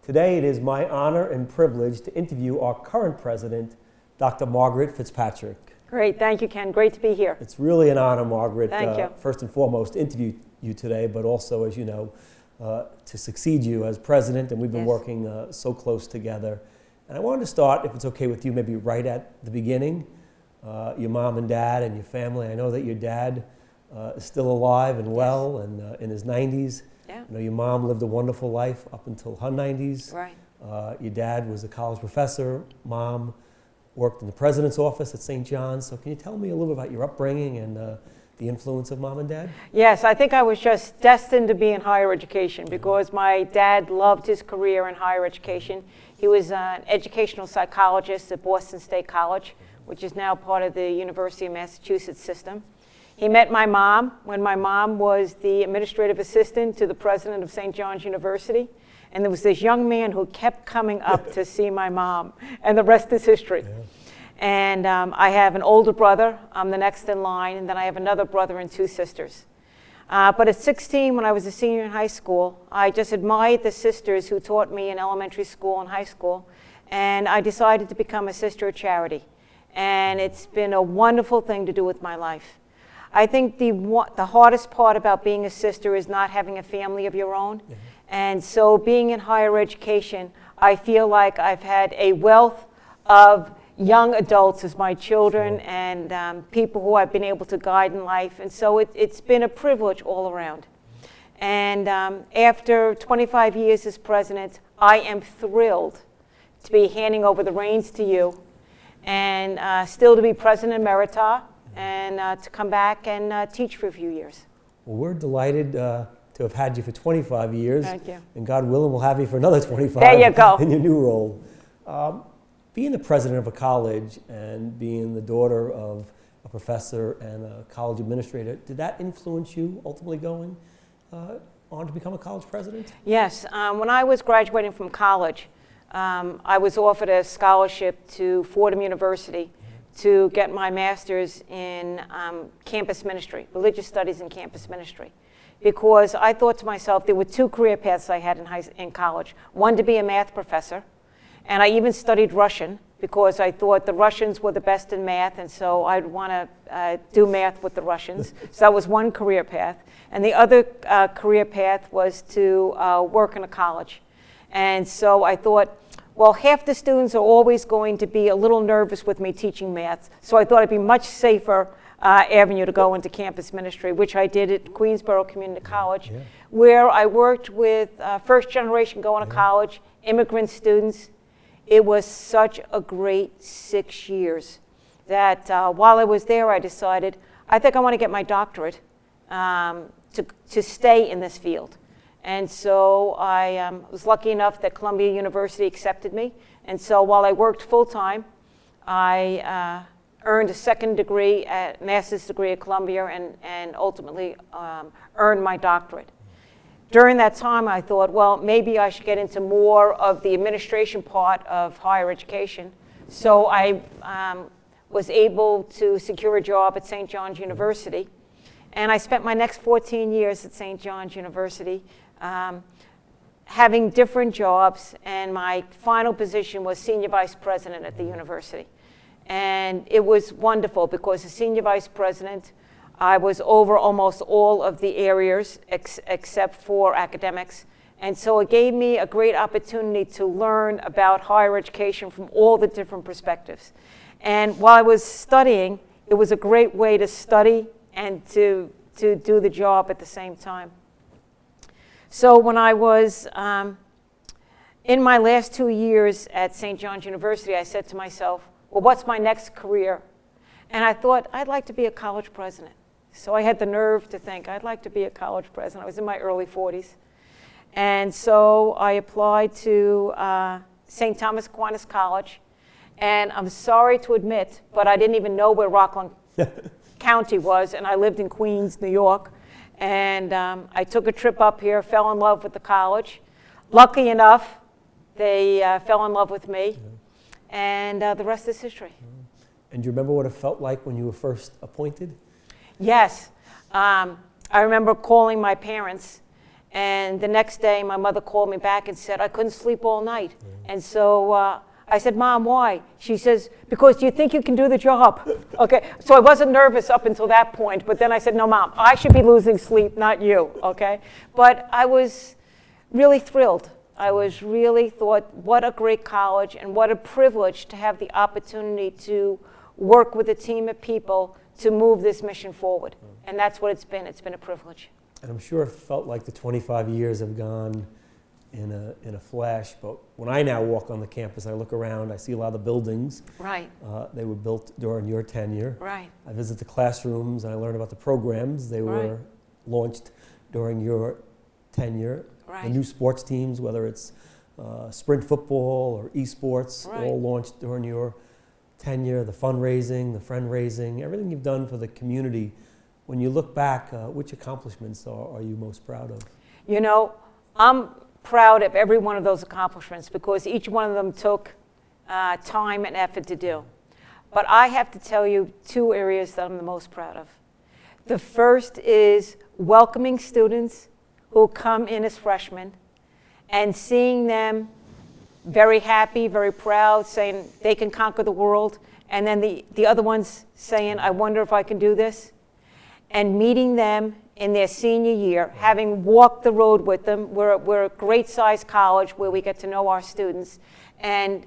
Today it is my honor and privilege to interview our current president, Dr. Margaret Fitzpatrick. Great, thank you, Ken. Great to be here. It's really an honor, Margaret. Thank you. First and foremost, to interview you today, but also, as you know, to succeed you as president, and we've been working so close together. And I wanted to start, if it's okay with you, maybe right at the beginning. Your mom and dad and your family. I know that your dad is still alive and well and in his 90s. Yeah. You know, your mom lived a wonderful life up until her 90s. Right. Your dad was a college professor. Mom worked in the president's office at St. John's. So can you tell me a little bit about your upbringing and the influence of mom and dad? Yes, I think I was just destined to be in higher education because my dad loved his career in higher education. He was an educational psychologist at Boston State College, which is now part of the University of Massachusetts system. He met my mom when my mom was the administrative assistant to the president of St. John's University. And there was this young man who kept coming up to see my mom, and the rest is history. Yeah. And I have an older brother, I'm the next in line, and then I have another brother and two sisters. But at 16, when I was a senior in high school, I just admired the sisters who taught me in elementary school and high school, and I decided to become a sister of charity. And it's been a wonderful thing to do with my life. I think the hardest part about being a sister is not having a family of your own. Mm-hmm. And so being in higher education, I feel like I've had a wealth of young adults as my children and people who I've been able to guide in life. And so it's been a privilege all around. And after 25 years as president, I am thrilled to be handing over the reins to you and still to be president emerita and to come back and teach for a few years. Well, we're delighted to have had you for 25 years. Thank you. And God willing, we'll have you for another 25 there you go. In your new role. Being the president of a college and being the daughter of a professor and a college administrator, did that influence you ultimately going on to become a college president? Yes. When I was graduating from college, I was offered a scholarship to Fordham University to get my master's in campus ministry, religious studies and campus ministry. Because I thought to myself, there were two career paths I had in college. One, to be a math professor. And I even studied Russian because I thought the Russians were the best in math, and so I'd want to do math with the Russians. So that was one career path. And the other career path was to work in a college. And so I thought, well, half the students are always going to be a little nervous with me teaching math. So I thought it'd be much safer avenue to go into campus ministry, which I did at Queensborough Community College, where I worked with first generation going to college, immigrant students. It was such a great 6 years that while I was there, I decided, I think I want to get my doctorate to stay in this field. And so I was lucky enough that Columbia University accepted me. And so while I worked full-time, I earned a second degree, master's degree at Columbia, and ultimately earned my doctorate. During that time, I thought, well, maybe I should get into more of the administration part of higher education. So I was able to secure a job at St. John's University. And I spent my next 14 years at St. John's University having different jobs. And my final position was senior vice president at the university. And it was wonderful because as senior vice president, I was over almost all of the areas except for academics. And so it gave me a great opportunity to learn about higher education from all the different perspectives. And while I was studying, it was a great way to study and to do the job at the same time. So when I was in my last 2 years at St. John's University, I said to myself, well, what's my next career? And I thought, I'd like to be a college president. So I had the nerve to think, I'd like to be a college president. I was in my early 40s. And so I applied to St. Thomas Aquinas College. And I'm sorry to admit, but I didn't even know where Rockland County was. And I lived in Queens, New York. And I took a trip up here, fell in love with the college. Lucky enough, they fell in love with me. And the rest is history. And do you remember what it felt like when you were first appointed? Yes. I remember calling my parents And the next day, my mother called me back and said, I couldn't sleep all night. And so I said, Mom, why? She says, because do you think you can do the job? Okay, so I wasn't nervous up until that point, but then I said, no, Mom, I should be losing sleep, not you, okay? But I was really thrilled. I was really thought, what a great college and what a privilege to have the opportunity to work with a team of people to move this mission forward. And that's what it's been. It's been a privilege. And I'm sure it felt like the 25 years have gone in a flash, but when I now walk on the campus, I look around, I see a lot of the buildings. Right. They were built during your tenure. Right. I visit the classrooms and I learn about the programs. They were launched during your tenure. Right. The new sports teams, whether it's sprint football or esports, all launched during your tenure. The fundraising, the friend raising, everything you've done for the community. When you look back, which accomplishments are you most proud of? You know, I'm proud of every one of those accomplishments because each one of them took time and effort to do. But I have to tell you 2 areas that I'm the most proud of. The first is welcoming students who come in as freshmen and seeing them very happy, very proud, saying they can conquer the world, and then the other ones saying, I wonder if I can do this, and meeting them in their senior year, having walked the road with them. We're a great-sized college where we get to know our students, and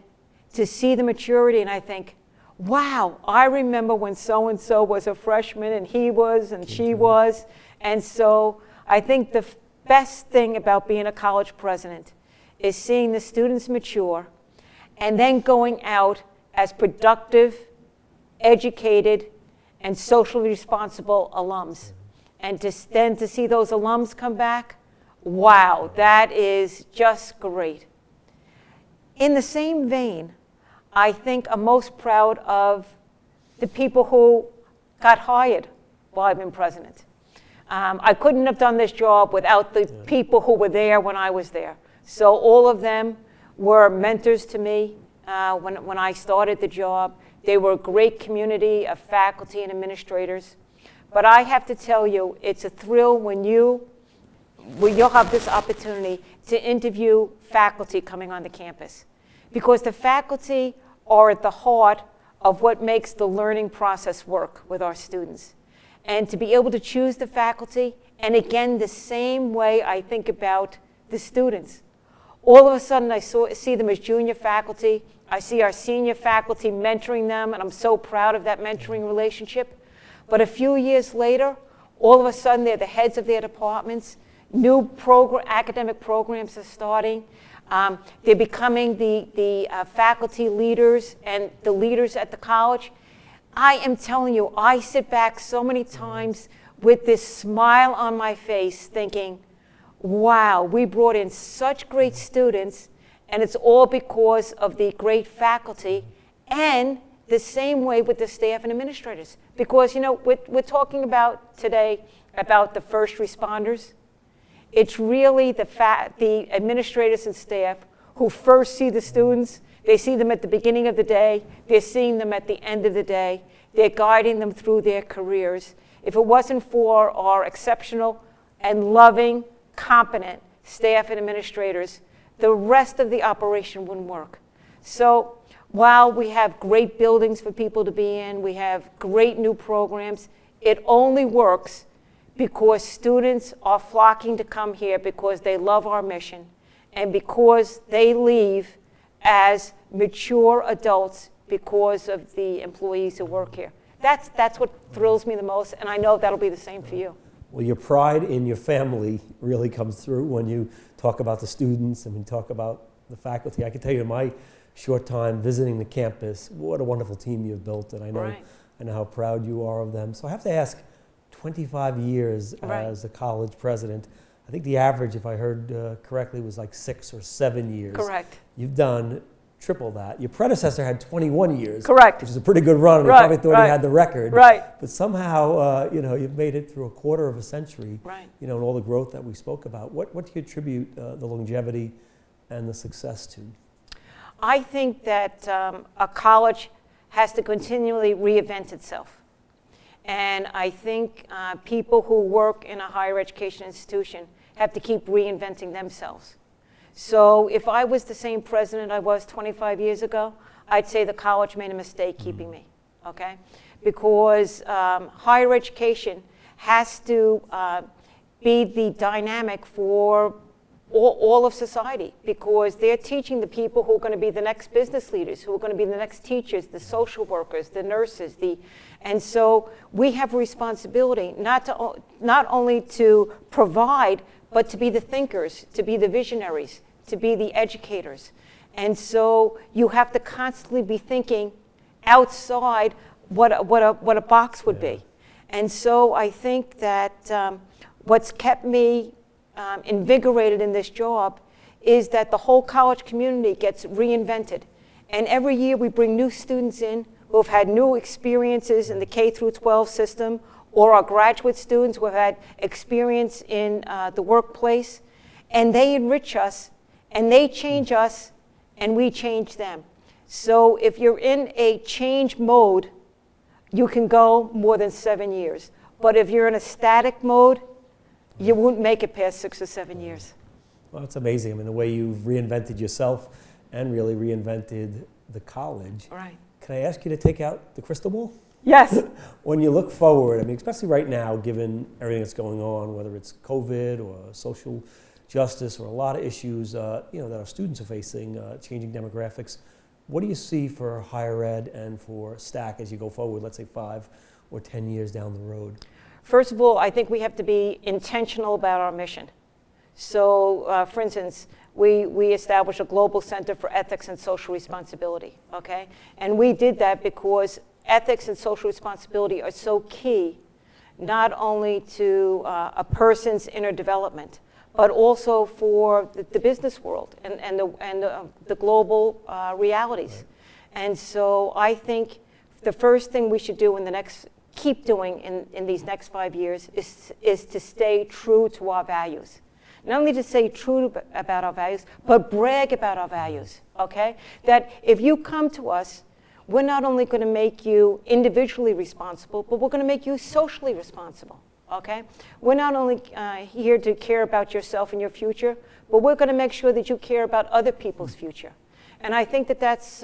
to see the maturity, and I think, wow, I remember when so-and-so was a freshman, and he was, and she was, and so I think the best thing about being a college president is seeing the students mature and then going out as productive, educated, and socially responsible alums. And then to see those alums come back, wow, that is just great. In the same vein, I think I'm most proud of the people who got hired while I've been president. I couldn't have done this job without the people who were there when I was there. So all of them were mentors to me when I started the job. They were a great community of faculty and administrators. But I have to tell you, it's a thrill when you'll have this opportunity to interview faculty coming on the campus. Because the faculty are at the heart of what makes the learning process work with our students. And to be able to choose the faculty, and again, the same way I think about the students. All of a sudden, I see them as junior faculty. I see our senior faculty mentoring them, and I'm so proud of that mentoring relationship. But a few years later, all of a sudden, they're the heads of their departments. New academic programs are starting. They're becoming the faculty leaders and the leaders at the college. I am telling you, I sit back so many times with this smile on my face thinking, wow, we brought in such great students, and it's all because of the great faculty, and the same way with the staff and administrators. Because, you know, we're talking about today about the first responders. It's really the administrators and staff who first see the students. They see them at the beginning of the day. They're seeing them at the end of the day. They're guiding them through their careers. If it wasn't for our exceptional and loving, competent staff and administrators, the rest of the operation wouldn't work. So while we have great buildings for people to be in, we have great new programs, it only works because students are flocking to come here because they love our mission and because they leave as mature adults because of the employees who work here. That's what thrills me the most, and I know that'll be the same for you. Well, your pride in your family really comes through when you talk about the students and when you talk about the faculty. I can tell you in my short time visiting the campus, what a wonderful team you've built, and I know how proud you are of them. So I have to ask, 25 years as a college president, I think the average, if I heard correctly, was like 6 or 7 years. Correct. You've done triple that. Your predecessor had 21 years. Correct. Which is a pretty good run, and he probably thought he had the record. Right. But somehow, you've made it through a quarter of a century. Right. And all the growth that we spoke about. What do you attribute the longevity and the success to? I think that a college has to continually reinvent itself. And I think people who work in a higher education institution have to keep reinventing themselves. So if I was the same president I was 25 years ago, I'd say the college made a mistake keeping me, okay? Because higher education has to be the dynamic for all of society, because they're teaching the people who are going to be the next business leaders, who are going to be the next teachers, the social workers, the nurses, and so we have a responsibility not only to provide, but to be the thinkers, to be the visionaries, to be the educators. And so you have to constantly be thinking outside what a box would be. And so I think that what's kept me invigorated in this job is that the whole college community gets reinvented. And every year we bring new students in who have had new experiences in the K through 12 system, or our graduate students who have had experience in the workplace, and they enrich us, and they change us, and we change them. So if you're in a change mode, you can go more than 7 years. But if you're in a static mode, you won't make it past 6 or 7 years. Well, it's amazing. I mean, the way you've reinvented yourself and really reinvented the college. Right. Can I ask you to take out the crystal ball? Yes. When you look forward, I mean, especially right now, given everything that's going on, whether it's COVID or social justice or a lot of issues, that our students are facing, changing demographics, what do you see for higher ed and for STAC as you go forward, let's say 5 or 10 years down the road? First of all, I think we have to be intentional about our mission. So, for instance, we established a global center for ethics and social responsibility, okay? And we did that because ethics and social responsibility are so key, not only to a person's inner development, but also for the business world and the global realities. Right. And so I think the first thing we should do keep doing in these next 5 years is to stay true to our values. Not only to stay true about our values, but brag about our values, okay? That if you come to us, we're not only going to make you individually responsible, but we're going to make you socially responsible, okay? We're not only here to care about yourself and your future, but we're going to make sure that you care about other people's future. And I think that that's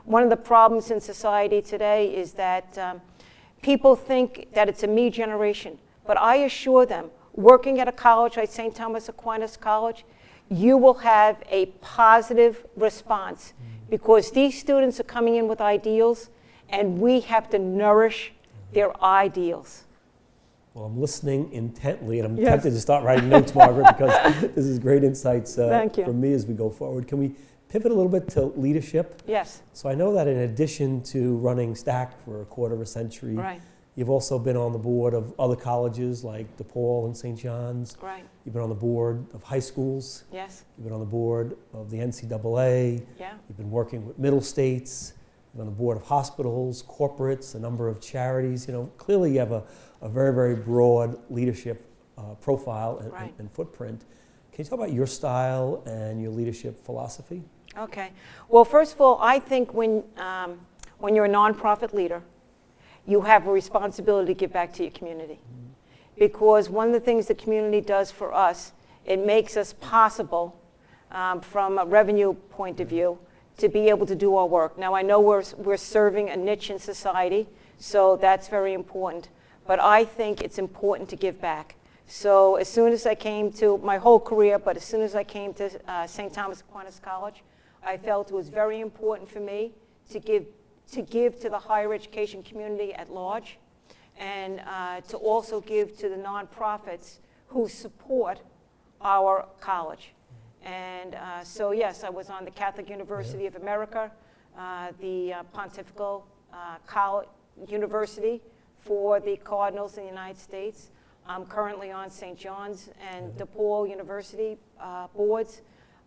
one of the problems in society today, is that people think that it's a me generation. But I assure them, working at a college like St. Thomas Aquinas College, you will have a positive response, because these students are coming in with ideals, and we have to nourish their ideals. Well, I'm listening intently, and I'm tempted to start writing notes, Margaret, because this is great insights from me as we go forward. Can we pivot a little bit to leadership? Yes. So I know that in addition to running STAC for a quarter of a century, right. You've also been on the board of other colleges like DePaul and St. John's. Right. You've been on the board of high schools. Yes. You've been on the board of the NCAA. Yeah. You've been working with middle states. You've been on the board of hospitals, corporates, a number of charities. Clearly you have a very, very broad leadership profile and footprint. Can you talk about your style and your leadership philosophy? Okay. Well, first of all, I think when you're a nonprofit leader, you have a responsibility to give back to your community. Because one of the things the community does for us, it makes us possible from a revenue point of view to be able to do our work. Now, I know we're serving a niche in society, so that's very important. But I think it's important to give back. So as soon as I came to my whole career, but as soon as I came to St. Thomas Aquinas College, I felt it was very important for me to give to the higher education community at large, and to also give to the nonprofits who support our college. And so yes, I was on the Catholic University of America, the Pontifical University for the Cardinals in the United States. I'm currently on St. John's and DePaul University boards.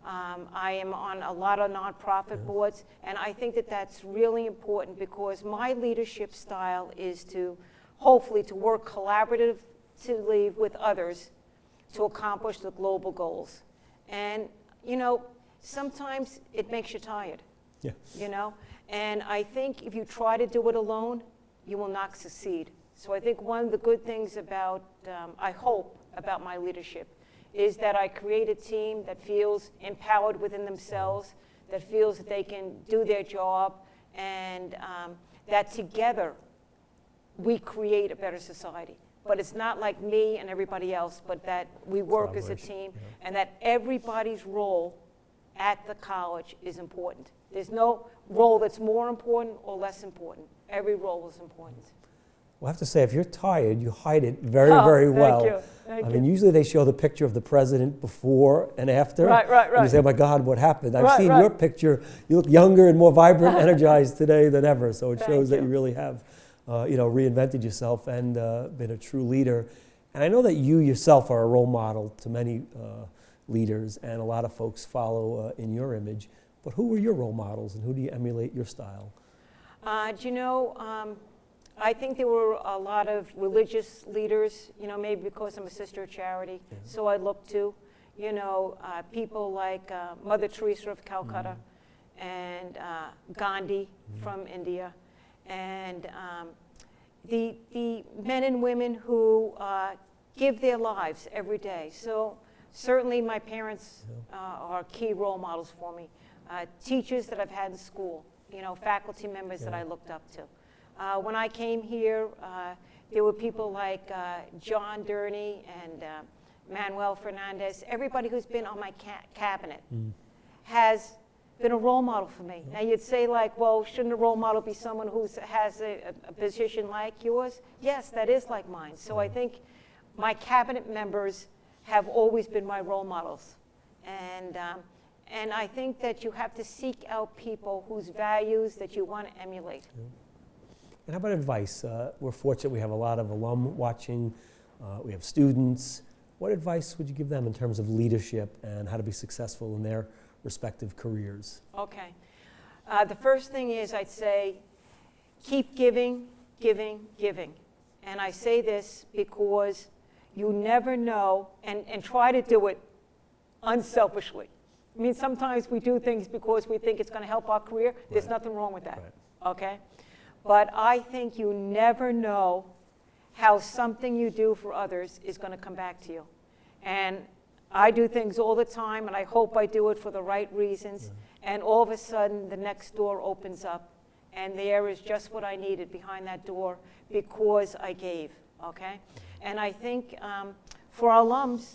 I am on a lot of nonprofit boards, and I think that that's really important, because my leadership style is to hopefully to work collaboratively with others to accomplish the global goals. And sometimes it makes you tired. Yeah. And I think if you try to do it alone, you will not succeed. So I think one of the good things about, I hope, about my leadership is that I create a team that feels empowered within themselves, that feels that they can do their job, and that together we create a better society. But it's not like me and everybody else, but that we work as a team, and that everybody's role at the college is important. There's no role that's more important or less important. Every role is important. Well, I have to say, if you're tired, you hide it very, very well. Thank you. Thank you. I mean, usually they show the picture of the president before and after. Right. And you say, oh my God, what happened? I've seen your picture. You look younger and more vibrant, energized today than ever. So it shows that you really have, reinvented yourself and been a true leader. And I know that you yourself are a role model to many leaders, and a lot of folks follow in your image. But who were your role models, and who do you emulate your style? I think there were a lot of religious leaders, maybe because I'm a sister of charity. Yeah. So I look to, people like Mother Teresa of Calcutta, and Gandhi from India, and the men and women who give their lives every day. So certainly my parents are key role models for me. Teachers that I've had in school, faculty members that I looked up to. When I came here, there were people like John Durney and Manuel Fernandez. Everybody who's been on my cabinet has been a role model for me. Now you'd say well, shouldn't a role model be someone who has a position like yours? Yes, that is like mine. So I think my cabinet members have always been my role models. And I think that you have to seek out people whose values that you want to emulate. Yeah. And how about advice? We're fortunate we have a lot of alum watching. We have students. What advice would you give them in terms of leadership and how to be successful in their respective careers? Okay. The first thing is I'd say keep giving, giving, giving. And I say this because you never know, and try to do it unselfishly. I mean, sometimes we do things because we think it's going to help our career. There's nothing wrong with that, okay? But I think you never know how something you do for others is going to come back to you. And I do things all the time, and I hope I do it for the right reasons. And all of a sudden, the next door opens up, and there is just what I needed behind that door because I gave, okay? And I think for our alums,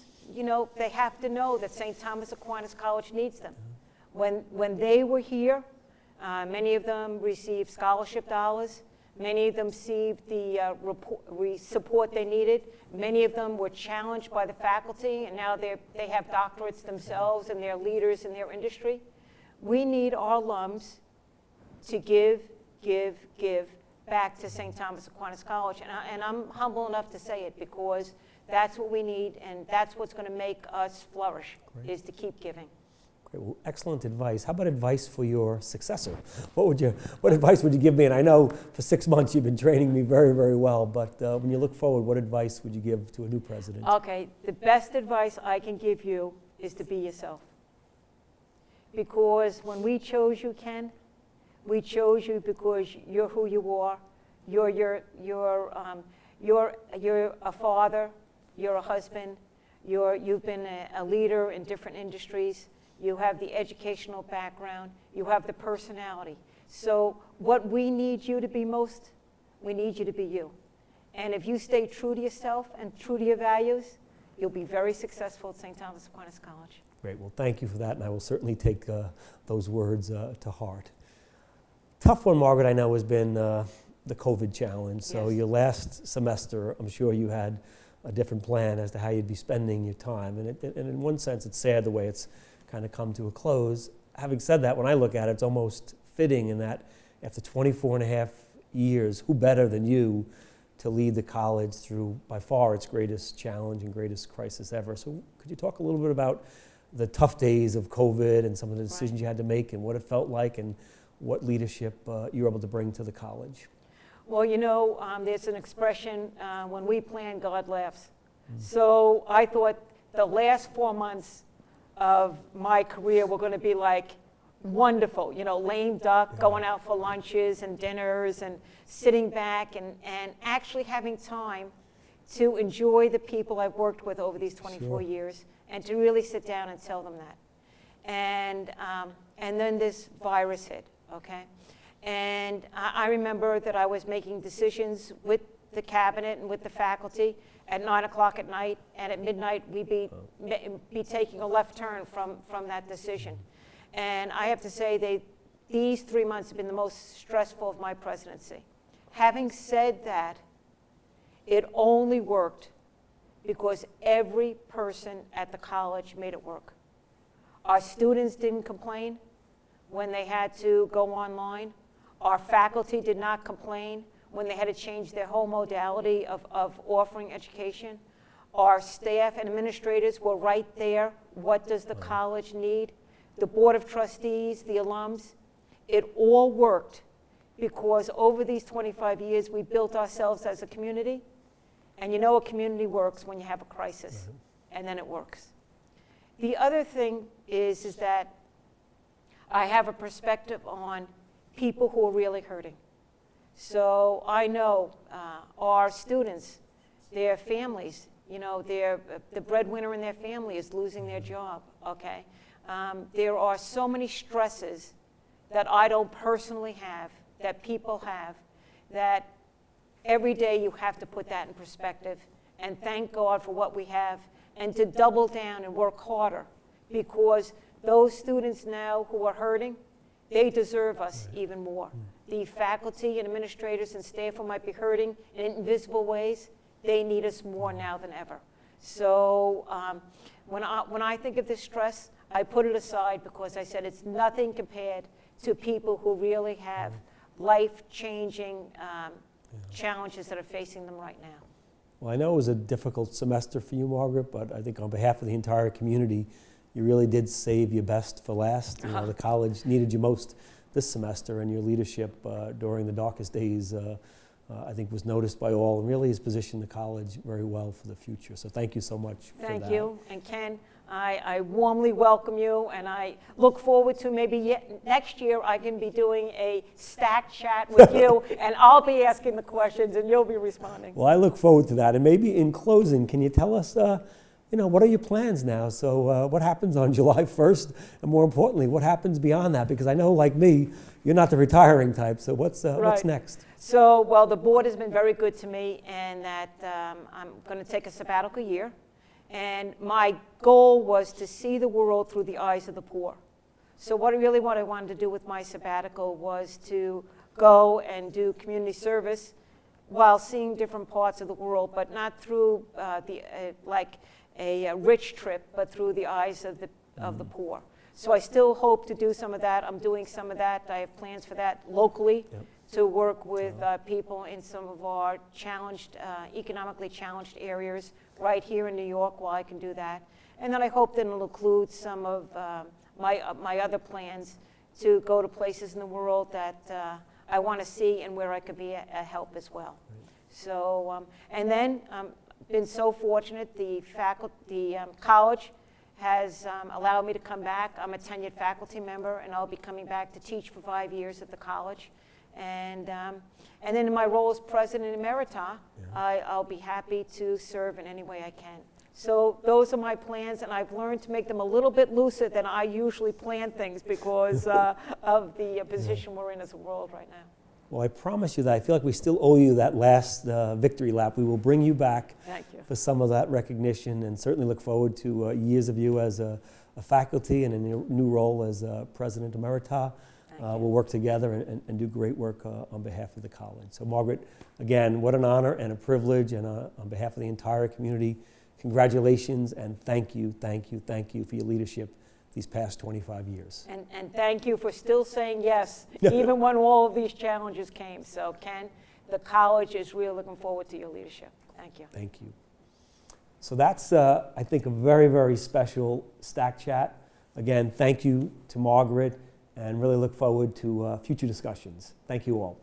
they have to know that St. Thomas Aquinas College needs them. When they were here, many of them received scholarship dollars. Many of them received the support they needed. Many of them were challenged by the faculty, and now they have doctorates themselves, and they're leaders in their industry. We need our alums to give back to St. Thomas Aquinas College. And I'm humble enough to say it because that's what we need, and that's what's going to make us flourish, is to keep giving. Great. Well, excellent advice. How about advice for your successor? What advice would you give me? And I know for 6 months you've been training me very, very well, but when you look forward, what advice would you give to a new president? Okay, the best advice I can give you is to be yourself. Because when we chose you, Ken, we chose you because you're who you are. You're a father. You're a husband. You've been a leader in different industries. You have the educational background. You have the personality. So what we need you to be most, we need you to be you. And if you stay true to yourself and true to your values, you'll be very successful at St. Thomas Aquinas College. Great. Well, thank you for that, and I will certainly take those words to heart. Tough one, Margaret, I know, has been the COVID challenge. So your last semester, I'm sure you had a different plan as to how you'd be spending your time. And in one sense, it's sad the way it's kind of come to a close. Having said that, when I look at it, it's almost fitting in that after 24 and a half years, who better than you to lead the college through, by far, its greatest challenge and greatest crisis ever. So could you talk a little bit about the tough days of COVID and some of the decisions you had to make and what it felt like and what leadership you were able to bring to the college? Well, there's an expression, when we plan, God laughs. So I thought the last 4 months of my career were going to be like wonderful, lame duck, going out for lunches and dinners and sitting back and actually having time to enjoy the people I've worked with over these 24 years and to really sit down and tell them that. And then this virus hit, okay? And I remember that I was making decisions with the cabinet and with the faculty at 9 o'clock at night, and at midnight we'd be taking a left turn from that decision. And I have to say, these 3 months have been the most stressful of my presidency. Having said that, it only worked because every person at the college made it work. Our students didn't complain when they had to go online. Our faculty did not complain when they had to change their whole modality of offering education. Our staff and administrators were right there. What does the college need? The Board of Trustees, the alums, it all worked because over these 25 years, we built ourselves as a community. And you know a community works when you have a crisis, and then it works. The other thing is that I have a perspective on people who are really hurting. So I know our students, their families, you know, the breadwinner in their family is losing their job, okay? There are so many stresses that I don't personally have, that people have, that every day you have to put that in perspective and thank God for what we have and to double down and work harder, because those students now who are hurting, they deserve us even more. The faculty and administrators and staff who might be hurting in invisible ways, they need us more now than ever. So when I think of this stress, I put it aside because I said it's nothing compared to people who really have life-changing challenges that are facing them right now. Well, I know it was a difficult semester for you, Margaret, but I think on behalf of the entire community, you really did save your best for last. You know, the college needed you most this semester, and your leadership during the darkest days, I think, was noticed by all and really has positioned the college very well for the future. So thank you so much for that. Thank you. And Ken, I warmly welcome you, and I look forward to maybe next year I can be doing a STAC chat with you, and I'll be asking the questions and you'll be responding. Well, I look forward to that. And maybe in closing, can you tell us, you know, what are your plans now? So what happens on July 1st? And more importantly, what happens beyond that? Because I know, like me, you're not the retiring type. So what's next? So, well, the board has been very good to me, and that I'm going to take a sabbatical year. And my goal was to see the world through the eyes of the poor. So what I wanted to do with my sabbatical was to go and do community service while seeing different parts of the world, but not through like a rich trip, but through the eyes of the poor. So I still hope to do some of that. I'm doing some of that. I have plans for that locally to work with people in some of our challenged, economically challenged areas right here in New York while I can do that. And then I hope that it'll include some of my other plans to go to places in the world that I want to see and where I could be a help as well. So, and then been so fortunate, the college has allowed me to come back. I'm a tenured faculty member, and I'll be coming back to teach for 5 years at the college. And then in my role as President Emerita, I'll be happy to serve in any way I can. So those are my plans, and I've learned to make them a little bit looser than I usually plan things because of the position we're in as a world right now. Well, I promise you that I feel like we still owe you that last victory lap. We will bring you back for some of that recognition, and certainly look forward to years of you as a faculty and in a new role as President Emerita. We'll work together and do great work on behalf of the college. So Margaret, again, what an honor and a privilege, and on behalf of the entire community, congratulations and thank you for your leadership these past 25 years. And thank you for still saying yes, even when all of these challenges came. So Ken, the college is really looking forward to your leadership. Thank you. Thank you. So that's, I think, a very, very special STAC chat. Again, thank you to Margaret, and really look forward to future discussions. Thank you all.